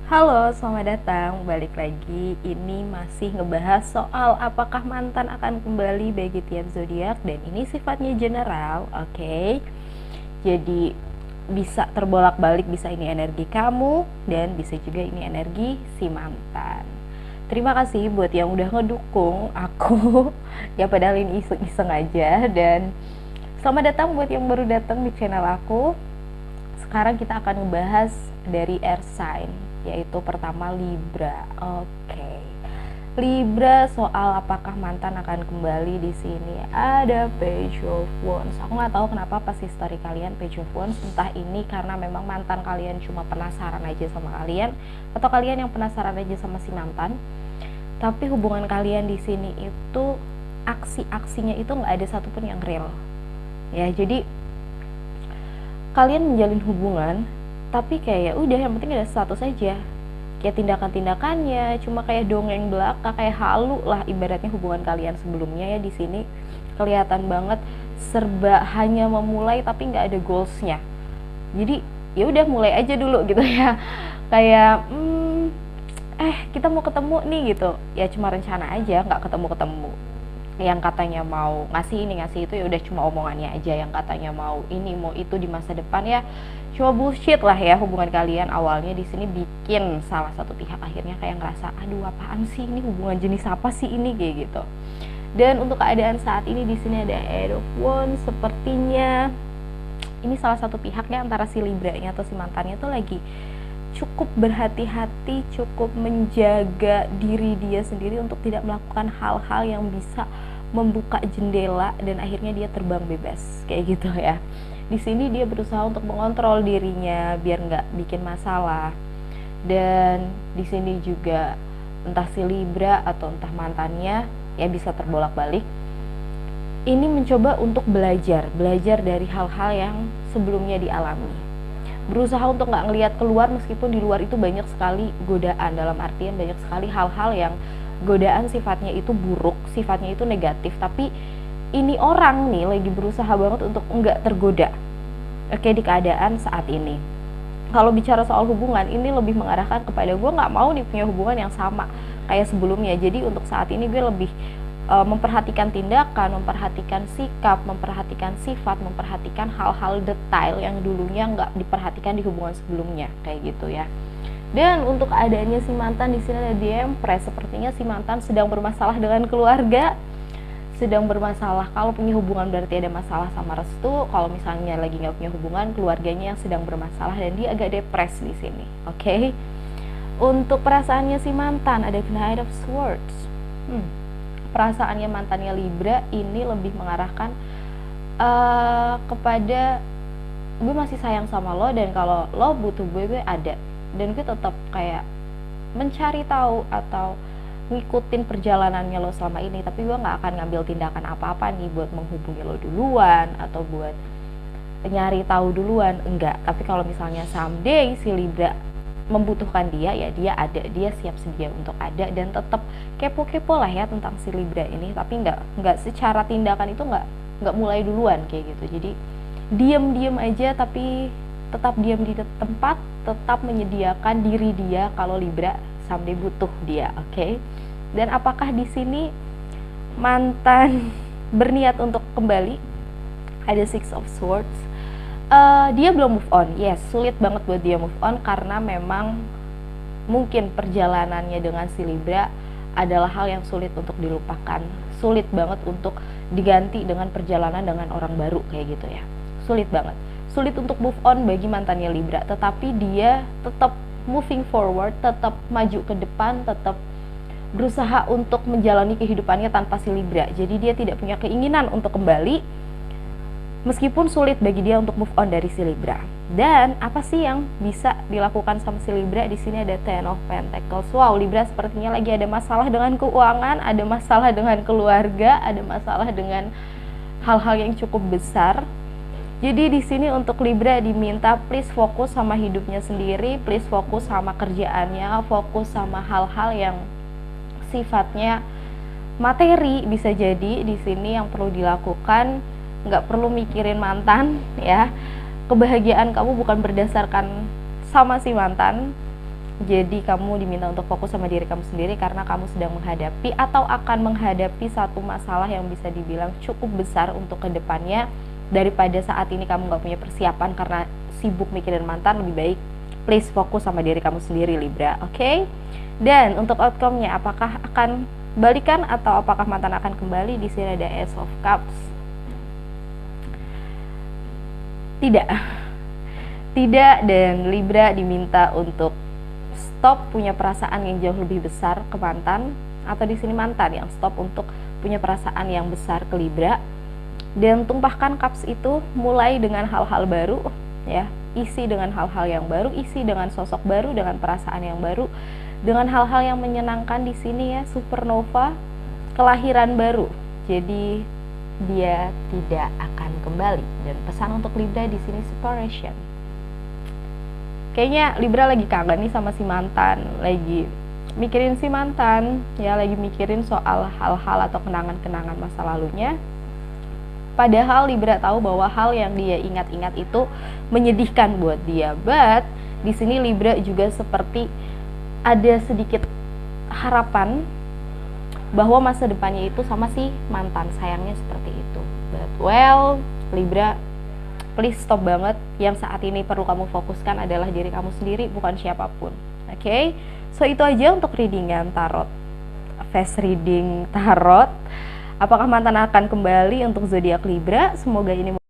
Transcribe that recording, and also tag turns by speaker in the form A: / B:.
A: Halo, selamat datang. Balik lagi. Ini masih ngebahas soal apakah mantan akan kembali bagi tiap zodiak dan ini sifatnya general, oke? Jadi bisa terbolak-balik, bisa ini energi kamu dan bisa juga ini energi si mantan. Terima kasih buat yang udah ngedukung aku. Ya padahal ini iseng-iseng aja dan selamat datang buat yang baru datang di channel aku. Sekarang kita akan ngebahas dari air sign, yaitu pertama Libra. Oke. Libra, soal apakah mantan akan kembali. Di sini ada Page of Wands. Aku nggak tahu kenapa pas history kalian Page of Wands, entah ini karena memang mantan kalian cuma penasaran aja sama kalian atau kalian yang penasaran aja sama si mantan. Tapi hubungan kalian di sini itu aksi-aksinya itu nggak ada satupun yang real. Ya, jadi kalian menjalin hubungan tapi kayak udah yang penting ada status aja, kayak tindakan-tindakannya cuma kayak dongeng belaka, kayak halu lah ibaratnya hubungan kalian sebelumnya. Ya di sini kelihatan banget serba hanya memulai tapi nggak ada goalsnya. Jadi ya udah mulai aja dulu gitu ya, kayak kita mau ketemu nih gitu ya, cuma rencana aja, nggak ketemu-ketemu. Yang katanya mau ngasih ini ngasih itu ya udah cuma omongannya aja. Yang katanya mau ini mau itu di masa depan ya cuma bullshit lah ya. Hubungan kalian awalnya di sini bikin salah satu pihak akhirnya kayak ngerasa aduh apaan sih ini, hubungan jenis apa sih ini, kayak gitu. Dan untuk keadaan saat ini di sini ada Eight of Wands. Sepertinya ini salah satu pihaknya antara si Libranya atau si mantannya tuh lagi cukup berhati-hati, cukup menjaga diri dia sendiri untuk tidak melakukan hal-hal yang bisa membuka jendela dan akhirnya dia terbang bebas kayak gitu ya. Di sini dia berusaha untuk mengontrol dirinya biar nggak bikin masalah. Dan di sini juga entah si Libra atau entah mantannya ya bisa terbolak-balik. Ini mencoba untuk belajar dari hal-hal yang sebelumnya dialami. Berusaha untuk nggak ngelihat keluar meskipun di luar itu banyak sekali godaan, dalam artian banyak sekali hal-hal yang godaan sifatnya itu buruk, sifatnya itu negatif, tapi ini orang nih lagi berusaha banget untuk enggak tergoda. Oke, di keadaan saat ini kalau bicara soal hubungan ini lebih mengarahkan kepada gue nggak mau nih punya hubungan yang sama kayak sebelumnya. Jadi untuk saat ini gue lebih memperhatikan tindakan, memperhatikan sikap, memperhatikan sifat, memperhatikan hal-hal detail yang dulunya nggak diperhatikan di hubungan sebelumnya kayak gitu ya. Dan untuk keadaannya si mantan di sini ada di Empress. Sepertinya si mantan sedang bermasalah dengan keluarga, sedang bermasalah. Kalau punya hubungan berarti ada masalah sama restu. Kalau misalnya lagi nggak punya hubungan, keluarganya yang sedang bermasalah dan dia agak depres di sini. Oke. Untuk perasaannya si mantan ada Knight of Swords. Perasaannya mantannya Libra ini lebih mengarahkan kepada gue masih sayang sama lo dan kalau lo butuh gue ada. Dan gue tetap kayak mencari tahu atau ngikutin perjalanannya lo selama ini, tapi gue nggak akan ngambil tindakan apa-apa nih buat menghubungi lo duluan atau buat nyari tahu duluan, enggak. Tapi kalau misalnya someday si Libra membutuhkan dia, ya dia ada, dia siap sedia untuk ada dan tetap kepo-kepo lah ya tentang si Libra ini, tapi nggak secara tindakan itu nggak mulai duluan kayak gitu. Jadi diam aja tapi tetap diam di tempat, tetap menyediakan diri dia kalau Libra someday butuh dia, oke? Dan apakah di sini mantan berniat untuk kembali? Ada Six of Swords. Dia belum move on, yes, sulit banget buat dia move on karena memang mungkin perjalanannya dengan si Libra adalah hal yang sulit untuk dilupakan, sulit banget untuk diganti dengan perjalanan dengan orang baru kayak gitu ya, sulit banget. Sulit untuk move on bagi mantannya Libra, tetapi dia tetap moving forward, tetap maju ke depan, tetap berusaha untuk menjalani kehidupannya tanpa si Libra. Jadi dia tidak punya keinginan untuk kembali meskipun sulit bagi dia untuk move on dari si Libra. Dan apa sih yang bisa dilakukan sama si Libra? Di sini ada Ten of Pentacles. Wow, Libra sepertinya lagi ada masalah dengan keuangan, ada masalah dengan keluarga, ada masalah dengan hal-hal yang cukup besar. Jadi di sini untuk Libra diminta please fokus sama hidupnya sendiri, please fokus sama kerjaannya, fokus sama hal-hal yang sifatnya materi bisa jadi di sini yang perlu dilakukan. Nggak perlu mikirin mantan ya. Kebahagiaan kamu bukan berdasarkan sama si mantan, Jadi kamu diminta untuk fokus sama diri kamu sendiri karena kamu sedang menghadapi atau akan menghadapi satu masalah yang bisa dibilang cukup besar untuk kedepannya. Daripada saat ini kamu gak punya persiapan karena sibuk mikirin mantan, lebih baik please fokus sama diri kamu sendiri, Libra, oke? Dan untuk outcome-nya, apakah akan balikan atau apakah mantan akan kembali? Di sini ada Ace of Cups. Tidak, dan Libra diminta untuk stop punya perasaan yang jauh lebih besar ke mantan, atau di sini mantan yang stop untuk punya perasaan yang besar ke Libra. Dan tumpahkan cups itu mulai dengan hal-hal baru, ya, isi dengan hal-hal yang baru, isi dengan sosok baru, dengan perasaan yang baru, dengan hal-hal yang menyenangkan. Di sini ya, supernova, kelahiran baru. Jadi dia tidak akan kembali. Dan pesan untuk Libra di sini separation. Kayaknya Libra lagi kangen nih sama si mantan, lagi mikirin si mantan, ya, lagi mikirin soal hal-hal atau kenangan-kenangan masa lalunya. Padahal Libra tahu bahwa hal yang dia ingat-ingat itu menyedihkan buat dia. But di sini Libra juga seperti ada sedikit harapan bahwa masa depannya itu sama si mantan, sayangnya seperti itu. But well, Libra, please stop banget. Yang saat ini perlu kamu fokuskan adalah diri kamu sendiri, bukan siapapun. Oke? So itu aja untuk readingan tarot, face reading tarot. Apakah mantan akan kembali untuk zodiak Libra? Semoga ini